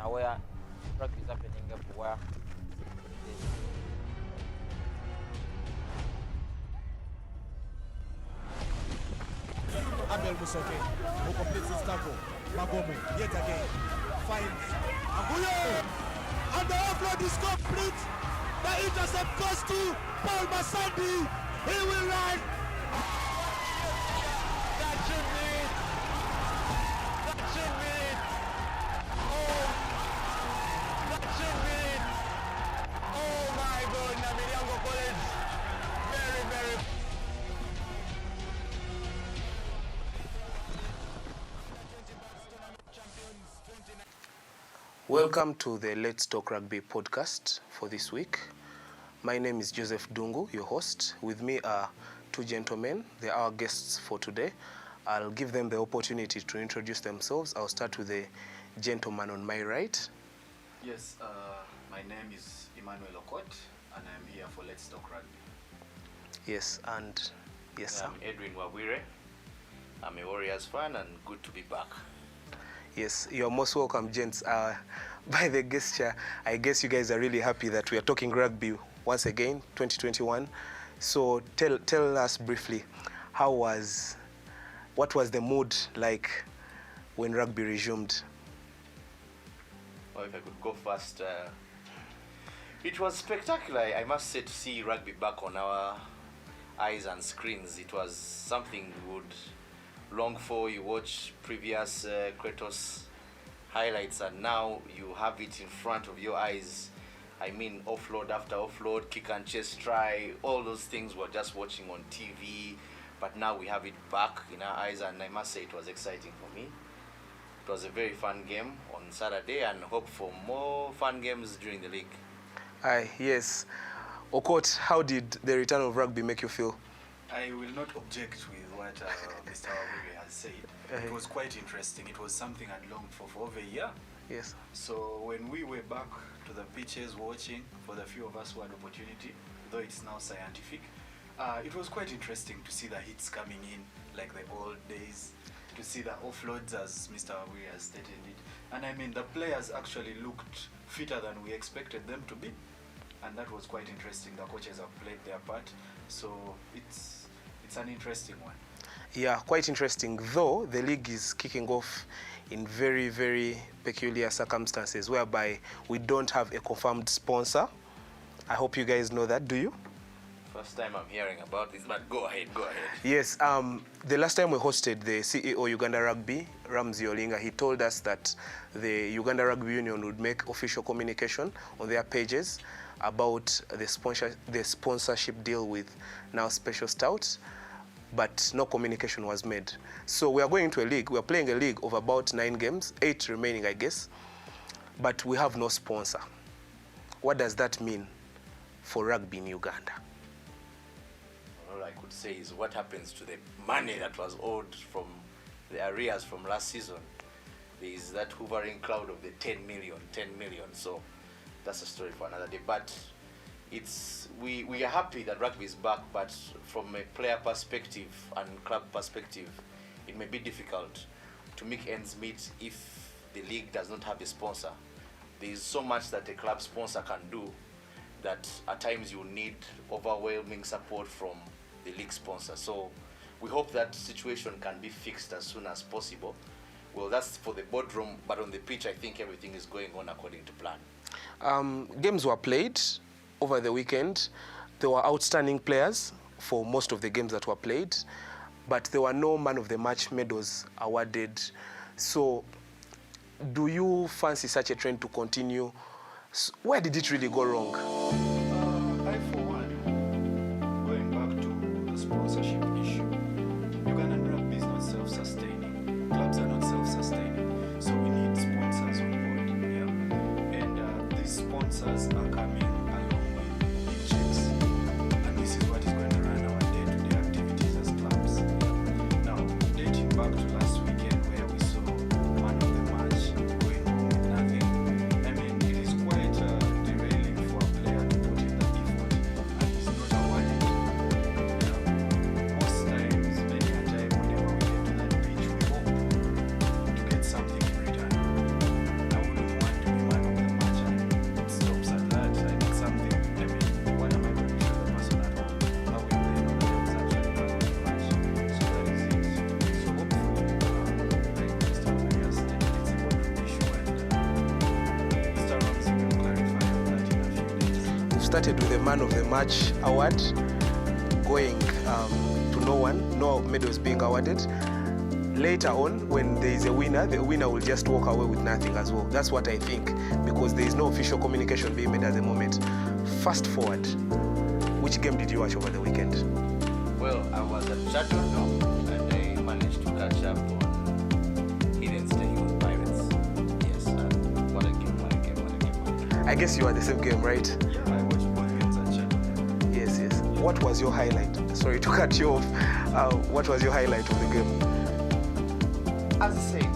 where rugby is happening everywhere. Abel Musoke, who completes his tackle. Magomu, yet again, finds Angulo! And the offload is complete! The intercept goes to Paul Masandi! He will run! That should be it! That should be it! Oh! That should be it! Oh my God, Nabiliango College! Very, very... Welcome to the Let's Talk Rugby podcast for this week. My name is Joseph Dungu, your host. With me are two gentlemen. They are our guests for today. I'll give them the opportunity to introduce themselves. I'll start with the gentleman on my right. Yes, my name is Emmanuel Okot, and I'm here for Let's Talk Rugby. Yes, and yes, sir. I'm Edwin Wawire. I'm a Warriors fan and good to be back. Yes, you're most welcome, gents. By the gesture, I guess you guys are really happy that we are talking rugby once again, 2021. So tell us briefly, what was the mood like when rugby resumed? Well, if I could go first, it was spectacular, I must say, to see rugby back on our eyes and screens. It was something we would long for. You watch previous Kratos highlights and now you have it in front of your eyes. I mean, offload after offload, kick and chase try, all those things we're just watching on TV, but now we have it back in our eyes, and I must say it was exciting for me. It was a very fun game on Saturday, and hope for more fun games during the league. Yes. Okot, how did the return of rugby make you feel? I will not object with what Mr. Wawire has said. It was quite interesting. It was something I'd longed for over a year. Yes. So when we were back to the pitches watching, for the few of us who had opportunity, though it's now scientific, it was quite interesting to see the hits coming in like the old days, to see the offloads as Mr. Wawire has stated it. And I mean, the players actually looked fitter than we expected them to be. And that was quite interesting. The coaches have played their part. So it's an interesting one. Yeah, quite interesting, though the league is kicking off in very, very peculiar circumstances whereby we don't have a confirmed sponsor. I hope you guys know that, do you? First time I'm hearing about this, but go ahead. Yes, the last time we hosted the CEO Uganda Rugby, Ramsey Olinga, he told us that the Uganda Rugby Union would make official communication on their pages about the sponsorship deal with now Special Stout, but no communication was made. So we are going into a league. We are playing a league of about 9 games, 8 remaining, I guess, but we have no sponsor. What does that mean for rugby in Uganda? All I could say is what happens to the money that was owed from the arrears from last season. There is that hovering cloud of the 10 million. So that's a story for another day. But we are happy that rugby is back, but from a player perspective and club perspective, it may be difficult to make ends meet if the league does not have a sponsor. There is so much that a club sponsor can do that at times you need overwhelming support from the league sponsor. So we hope that situation can be fixed as soon as possible. Well, that's for the boardroom, but on the pitch, I think everything is going on according to plan. Games were played over the weekend. There were outstanding players for most of the games that were played, but there were no man of the match medals awarded. So do you fancy such a trend to continue? Where did it really go wrong? I, for one, going back to the sponsorship issue, Ugandan rugby is not self-sustaining. Clubs are not self-sustaining. So we need sponsors on board. Yeah? And these sponsors are coming along with big checks. And this is what is going to run our day-to-day activities as clubs. Now, dating back to last weekend where we saw man of the match going home with nothing, I mean, it is quite derailing for a player to started with the Man of the Match award, going to no one, no medals being awarded. Later on, when there is a winner, the winner will just walk away with nothing as well. That's what I think, because there is no official communication being made at the moment. Fast forward, which game did you watch over the weekend? Well, I was at Chateau and I managed to catch up on Hidden Staying with Pirates. Yes, what a game, what a game, what a game, what a game. I guess you are the same game, right? Yeah, I watched both games at Chateau. Yes, yes. What was your highlight? Sorry to cut you off. What was your highlight of the game? As I said,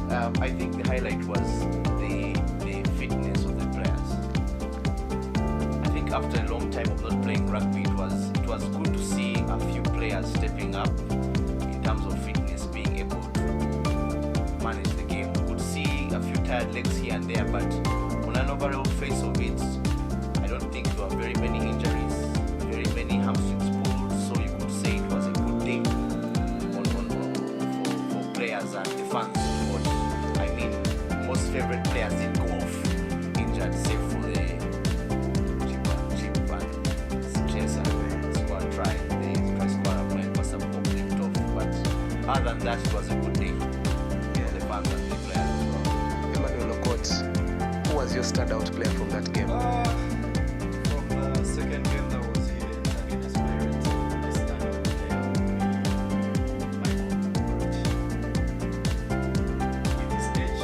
I think the highlight was the fitness of the players. I think after a long time of not playing rugby, it was good to see a few players stepping up in terms of fitness, being able to manage the game. We could see a few tired legs here and there, but on an overall face of it, I don't think there were very many injuries, very many hamstrings pulled, so you could say it was a good day for players and the fans to watch. I mean, most favorite players did go off injured, save for the cheap and chase and squad try. The squad of mine was completely tough, but other than that, it was a good day for the fans and the players as well. Emmanuel Okot, who was your standout player from that game? From the second game that was here against Pirates, my standout player with his age,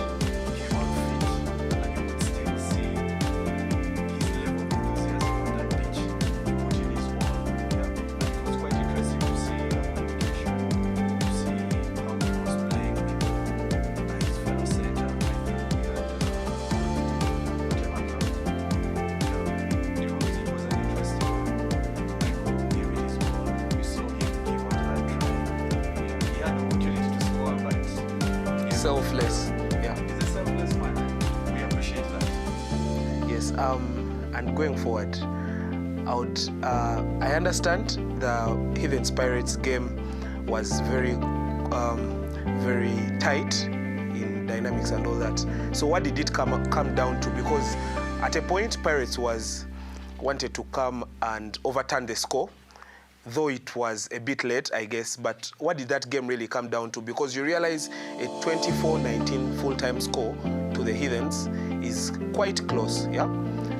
came out fit, and you could still see his level of enthusiasm on that pitch. He put in his all. And it was quite interesting to see the communication, to see how he was playing with his fellow center. I think we had it was an interesting one. He gave it his all. We saw him give out that try. He had the opportunity to score, but Selfless. Yeah. he's a selfless man. And we appreciate that. Yes. And going forward, I understand the Heathen Pirates game was very tight in dynamics and all that. So what did it come down to? Because at a point, Pirates wanted to come and overturn the score, though it was a bit late, I guess. But what did that game really come down to? Because you realize a 24-19 full-time score to the Heathens is quite close, yeah?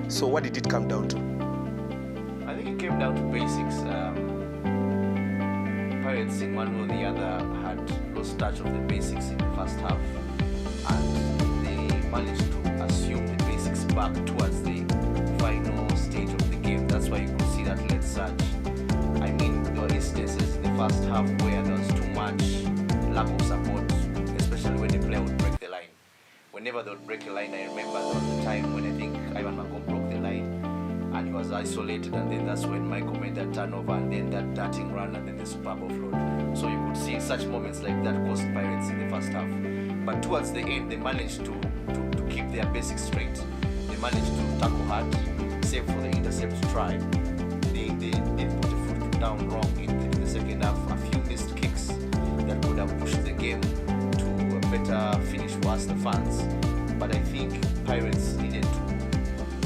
So what did it come down to? I think it came down to basics. Pirates in one way or the other had lost touch of the basics in the first half, and they managed to assume the basics back towards the final stage of the game. That's why you could see that late surge. I mean, there were instances in the first half where there was too much lack of support, especially when the player would break the line. Whenever they would break a line, I remember there was a time when I think Ivan Magom broke the line and he was isolated, and then that's when Michael made that turnover, and then that darting run, and then the superb offload. So you could see such moments like that cost Pirates in the first half. But towards the end, they managed to keep their basics straight. They managed to tackle hard, save for the intercept try. They put the foot down wrong in the second half. A few missed kicks that would have pushed the game to a better finish for us, the fans. But I think Pirates needed to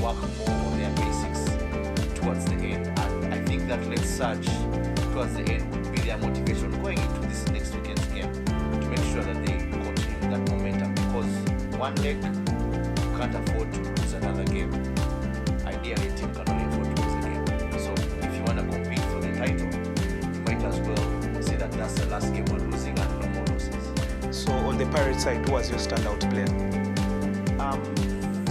work more on their basics towards the end, and I think that late surge towards the end would be their motivation going into this next weekend's game, to make sure that they continue that momentum, because one leg you can't afford to lose another game. Ideally, a team can only afford to lose a game. So if you want to compete for the title, you might as well say that that's the last game we're losing and no more losses. So on the Pirate side, who was your standout player?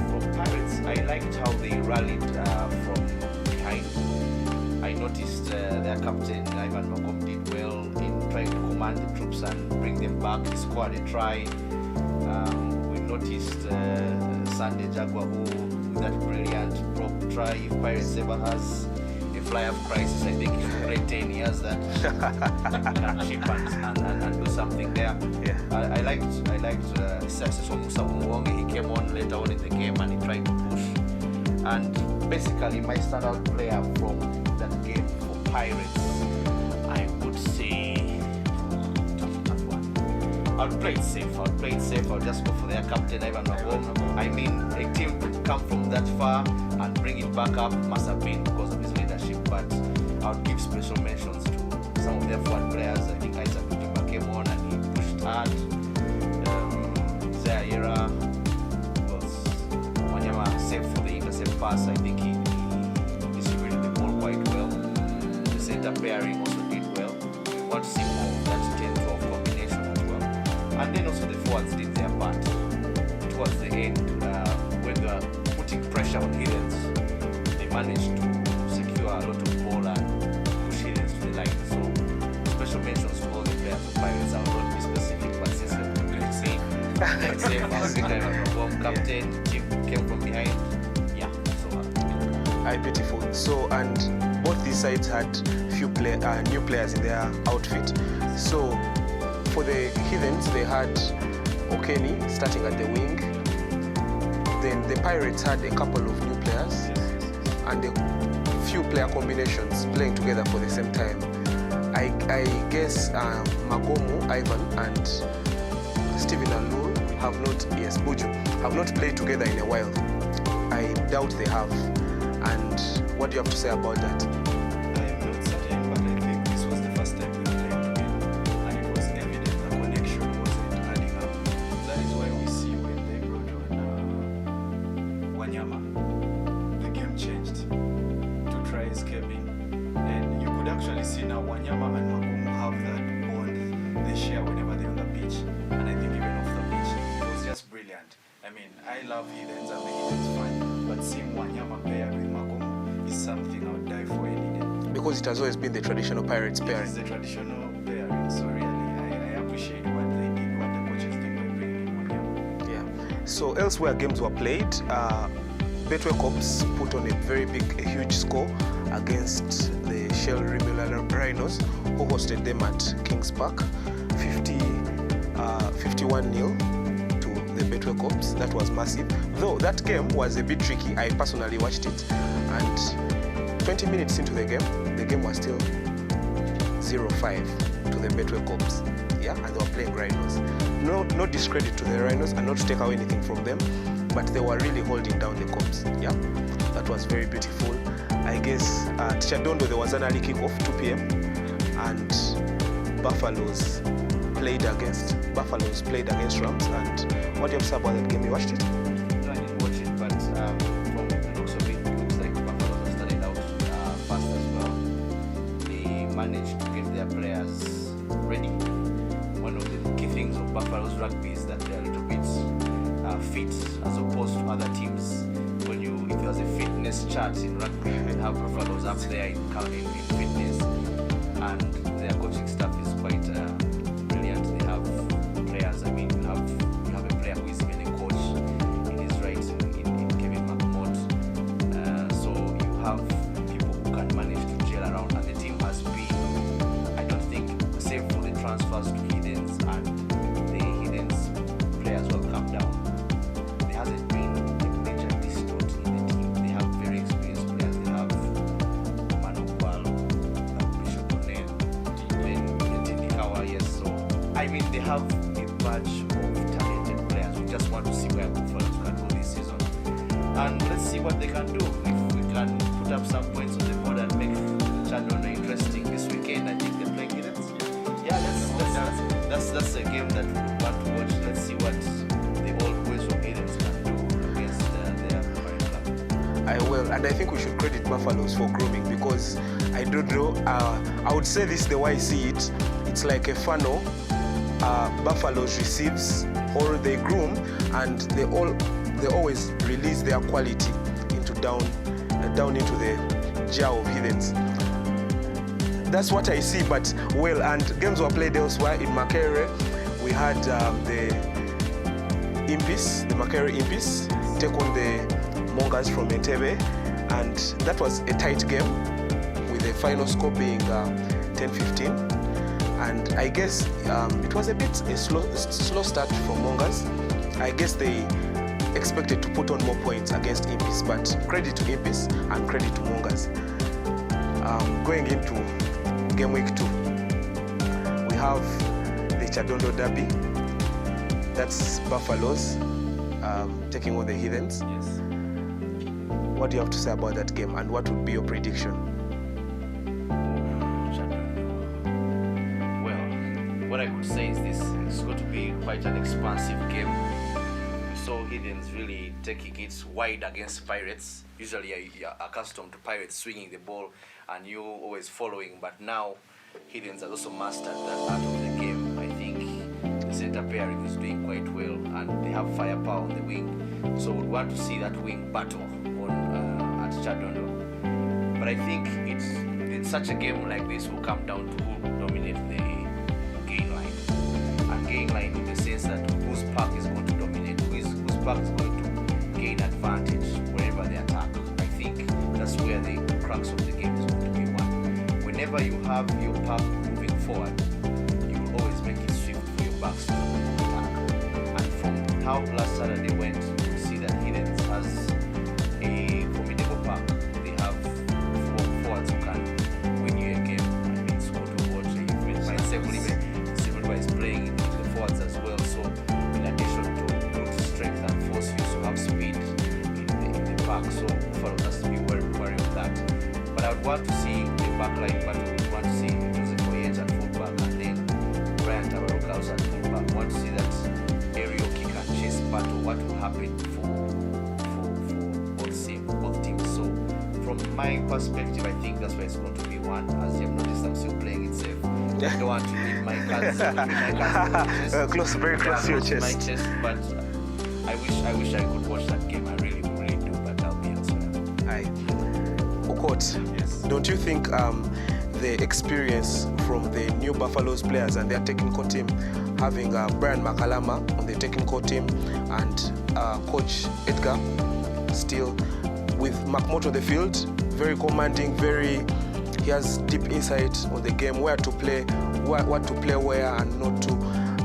From Pirates, I liked how they rallied from behind. I noticed their captain, Ivan Magom, did well in trying to command the troops and bring them back. He scored a try. We noticed Sunday Jaguar, who with that brilliant prop try. If Pirates ever has a fly-up crisis, I think he should play 10 years that can chip and do something there. Yeah. I liked success from Musa Umuwonge. He came on later on in the game and he tried to push. And basically, my standout player from that game for Pirates, I would say, tough one. I'll play it safe. I'll just go for their captain, Ivan Magom. I mean, a team to come from that far and bring it back up must have been because of his leadership. But I'll give special mentions to some of their forward players. I think Isaac Kutimba came on and he pushed hard. Zaira was Wanyama save for the intercept pass. I think he distributed the ball quite well. The center pairing also did well. We want to see more of that 10-12 combination as well. And then also the forwards did their part towards the end when they were putting pressure on Hiddens. They managed to secure a lot of ball and push Hiddens to the line. So special mentions to all the players of Pirates. I will not be specific, but since they're playing safe, I think I was captain, team came from behind. Yeah, so Beautiful. So, and both these sides had new players in their outfit. So, for the Heathens, they had Okeni starting at the wing. Then the Pirates had a couple of new players and a few player combinations playing together for the same time. I guess Magomu, Ivan, and Stephen Alul have not played together in a while. I doubt they have. And what do you have to say about that? I'm not certain, but I think this was the first time we played together, and it was evident the connection wasn't adding up. That is why we see when they brought on Wanyama, the game changed to try escaping, and you could actually see now Wanyama and Magumu have that bond they share whenever they're on the pitch, and I think even off the pitch, it was just brilliant. I mean, I love Heathens and the Heathens fan, but seeing Wanyama paired with Magumu is something I would die for any day. Because it has always been the traditional Pirates It pairing. is the traditional pairing, so really, I appreciate what they did, what the coaches did by bringing in Wanyama. Yeah. So elsewhere games were played. Betway Cops put on a huge score against the Shell Rimula Rhinos, who hosted them at Kings Park, 51-0. The Betway Cops. That was massive. Though that game was a bit tricky, I personally watched it, and 20 minutes into the game was still 0-5 to the Betway Cops. Yeah, and they were playing Rhinos. No discredit to the Rhinos, and not to take away anything from them, but they were really holding down the Cops. Yeah, that was very beautiful. I guess at Chadondo there was an early kickoff, 2 p.m. and Buffaloes played against Rams. And what do you have to say about that game? You watched it? no, I didn't watch it, but from the looks of it looks like Buffalo have started out fast as well. They managed to get their players ready. One of the key things of Buffalo's rugby is that they are a little bit fit as opposed to other teams. If there's a fitness chart in rugby, you can have Buffaloes up there in fitness, and their coaching staff is quite brilliant. They have players. I mean, you have a player who is even a coach in his right in Kevin McMott. So you have people who can manage to gel around, and the team has been, I don't think, save for the transfers to Heathens and the Heathens players will come down. There hasn't been a major distort in the team. They have very experienced players. They have Manu Kwalo, Bishop O'Neill, then Tindikawa, yes. So I mean, they have a bunch of talented players. We just want to see where Buffaloes can go this season, and let's see what they can do. If we can put up some points on the board and make Chadondo interesting this weekend, I think they're playing Heathens. Yeah, that's a game that we want to watch. Let's see what the old boys from Heathens can do against their current club. I will, and I think we should credit Buffaloes for grooming, because I don't know, I would say this the way I see it, it's like a funnel. Buffaloes receives, or they groom, and they always release their quality into down into the jar of Heathens. That's what I see, but well, and games were played elsewhere. In Makerere, we had the Impis, the Makerere Impis, take on the Mongas from Entebbe, and that was a tight game with the final score being 10-15. And I guess it was a slow start for Mongas. I guess they expected to put on more points against Impis, but credit to Impis and credit to Mongas. Going into game week 2, we have the Chadondo Derby That's Buffaloes taking on the Heathens. Yes. What do you have to say about that game, and what would be your prediction? Well, what I could say is this: it's going to be quite an expansive game. We saw Heathens really taking it wide against Pirates. Usually, you're accustomed to Pirates swinging the ball and you always following, but now Heathens has also mastered that part of the game. I think the center pairing is doing quite well, and they have firepower on the wing. So we want to see that wing battle on at Chadondo. But I think it's such a game like this will come down to who dominate the gain line, and gain line in the sense that whose pack is going to dominate, whose pack is going to gain advantage wherever they attack. I think that's where the crux of the game is going to be won. Whenever you have your pack moving forward, you will always make it swift for your backs to attack. And from how last Saturday went, you see that Heathens has a formidable pack. They have four forwards who can win you a game. I mean, it's good to watch. Silva is playing in the forwards as well. So in addition to brute strength and force, you also have speed in the pack. So Buffalo has to be worried of that. But I would want to see the backline battle. I would want to see Joseph Oyet at fullback, and then Brian Tabarukaus at fullback. I want to see that aerial kick and chase battle. What will happen for both teams? So from my perspective, I think that's why it's going to be one. As you have noticed, I'm still playing it safe. I don't want to leave my cards Close, very close to your chest. My chest, but I wish I could watch that game. I really do, but I'll be elsewhere. Aye. Okot, Yes. don't you think the experience from the new Buffaloes players and their technical team, having Brian Makalama on the technical team and Coach Edgar still with McMurdo on the field, very commanding, he has deep insight on the game, where to play, what to play where and not to,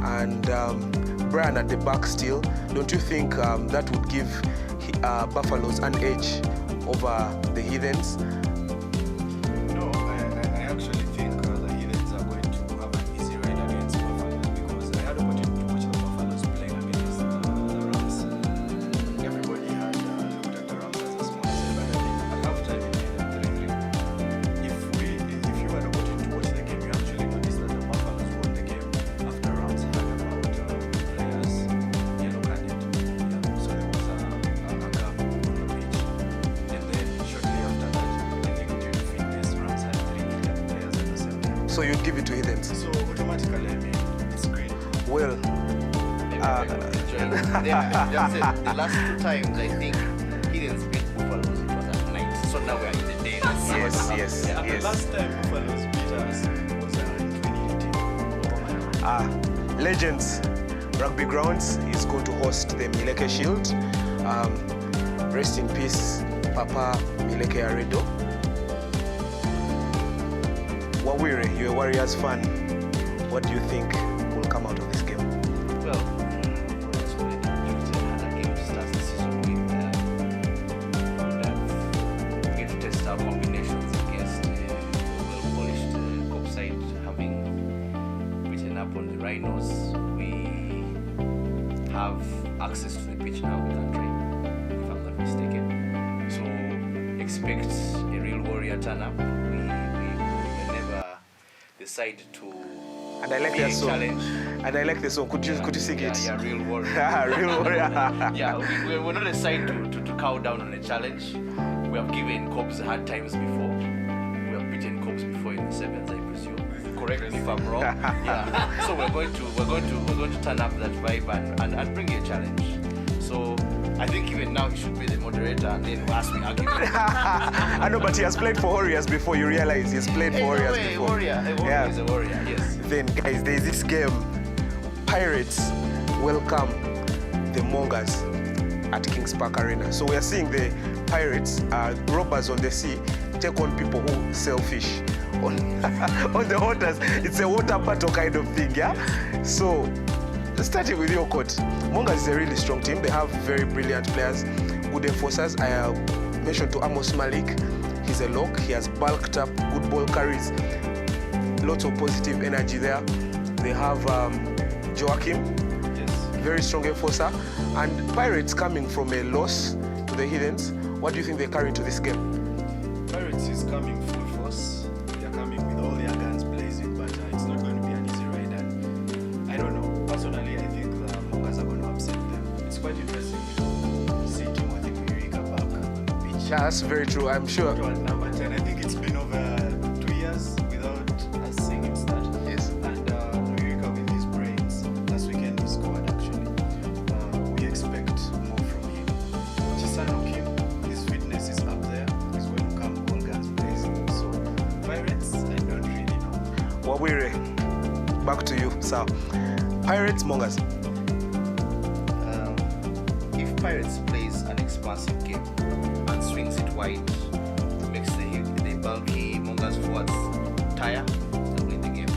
and Brian at the back still, don't you think that would give Buffaloes an edge over the Heathens? No, I actually think the Heathens are going to have an easy ride against Buffaloes, because I had the opportunity to watch the Buffaloes playing against the Rams. Everybody had looked at the Rams as a small side, but I think at halftime it made them 3-3. If you had the opportunity to watch the game, you actually noticed that the Buffaloes won the game after Rams had about players yellow-carded. Yeah, so there was a gap on the pitch. And then shortly after that, I think due to fitness, Rams had 3 injured players at the same time. So you'd give it to Heathens? So automatically, I mean, it's great. Well, The last 2 times, I think Heathens beat Buffaloes, it was at night. So now we're in the day. yes. The last time Buffaloes beat us was in 2018. Legends Rugby Grounds is going to host the Mileke Shield. Rest in peace, Papa Mileke Aredo. Wawire, you're a Warriors fan. What do you think will come out of this game? Well, Warriors already had a game to start the season with. We get to test our combinations against a well-polished Cop side, having beaten up on the Rhinos. We have access to the pitch now. We can train, if I'm not mistaken. So expect a real Warrior turn-up. We never decide to And I like be that a song. challenge. And I like the song. Could you sing it? Yeah, real warrior. Real warrior. Yeah, we're not assigned to cow down on a challenge. We have given Cobs hard times before. We have beaten Cobs before in the sevens, I presume. Correct me if I'm wrong. Yeah. So we're going to turn up that vibe and bring you a challenge. So I think even now he should be the moderator, and then ask me argument. I know, but he has played for Warriors before. You realize he's played for Warriors before. A warrior is a warrior, yes. Then, guys, there's this game. Pirates welcome the Mongers at Kings Park Arena. So we are seeing the Pirates, robbers on the sea, take on people who sell fish on the waters. It's a water battle kind of thing, yeah? So, starting with your court, Mongers is a really strong team. They have very brilliant players, good enforcers. I mentioned to Amos Malik, he's a lock. He has bulked up, good ball carries, lots of positive energy there. They have Joachim, Yes. very strong enforcer. And Pirates coming from a loss to the Heathens, what do you think they carry into this game? Pirates is coming full force. They're coming with all their guns blazing, but it's not going to be an easy ride. And I don't know. Personally, I think the Mongas are going to upset them. It's quite interesting to see Timothy Mwirika back on the pitch. Yeah, that's very true. I'm sure. Number 10, I think it's been over 2 years without us seeing him start. Yes. And Mwirika with his brains, last weekend he scored actually. We expect more from him. Chisano Kim, his fitness is up there. He's going to come all guns blazing. So Pirates, I don't really know. Wawire, back to you, sir. Pirates, Mongas. If Pirates plays an expansive game and swings it wide, makes the bulky Mongas forwards tire, they'll win the game.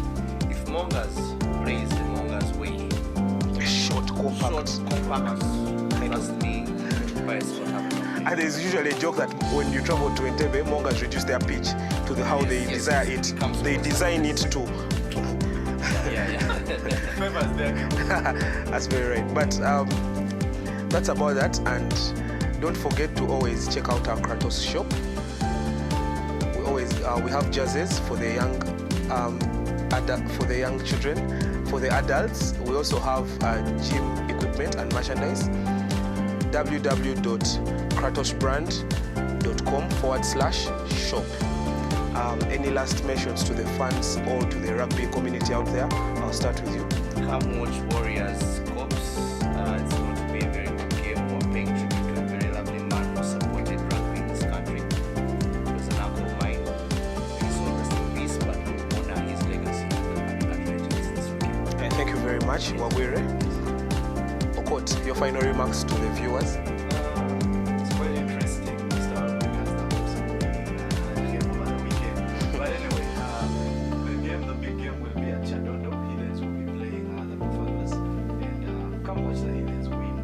If Mongas plays the Mongas way, Short, compact. trust me, Pirates don't have enough. And there's usually a joke that when you travel to Entebbe, Mongas reduce their pitch to how they desire it. They design it to. Favors there. That's very right. But that's about that. And don't forget to always check out our Kratos shop. We have jerseys for the young children. For the adults, we also have gym equipment and merchandise. www.kratosbrand.com/shop. Any last mentions to the fans or to the rugby community out there? I'll start with you. Come watch Warriors Cops. It's going to be a very good game. We're paying tribute to a very lovely man who supported rugby in this country. He was an uncle of mine. He's all rest in peace, but we'll honor his legacy at Legends this weekend. Thank you very much, Wawire. Okot, your final remarks to the viewers. It's quite interesting. Mr. Rodriguez, the game over the weekend. But anyway, the big game will be at Chadondo. Heathens will be playing the Buffaloes. And come watch the Heathens win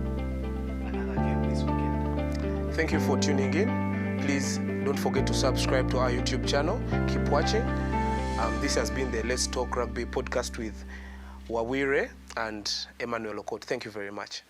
another game this weekend. Thank you for tuning in. Please don't forget to subscribe to our YouTube channel. Keep watching. This has been the Let's Talk Rugby podcast with Wawire and Emmanuel Okot. Thank you very much.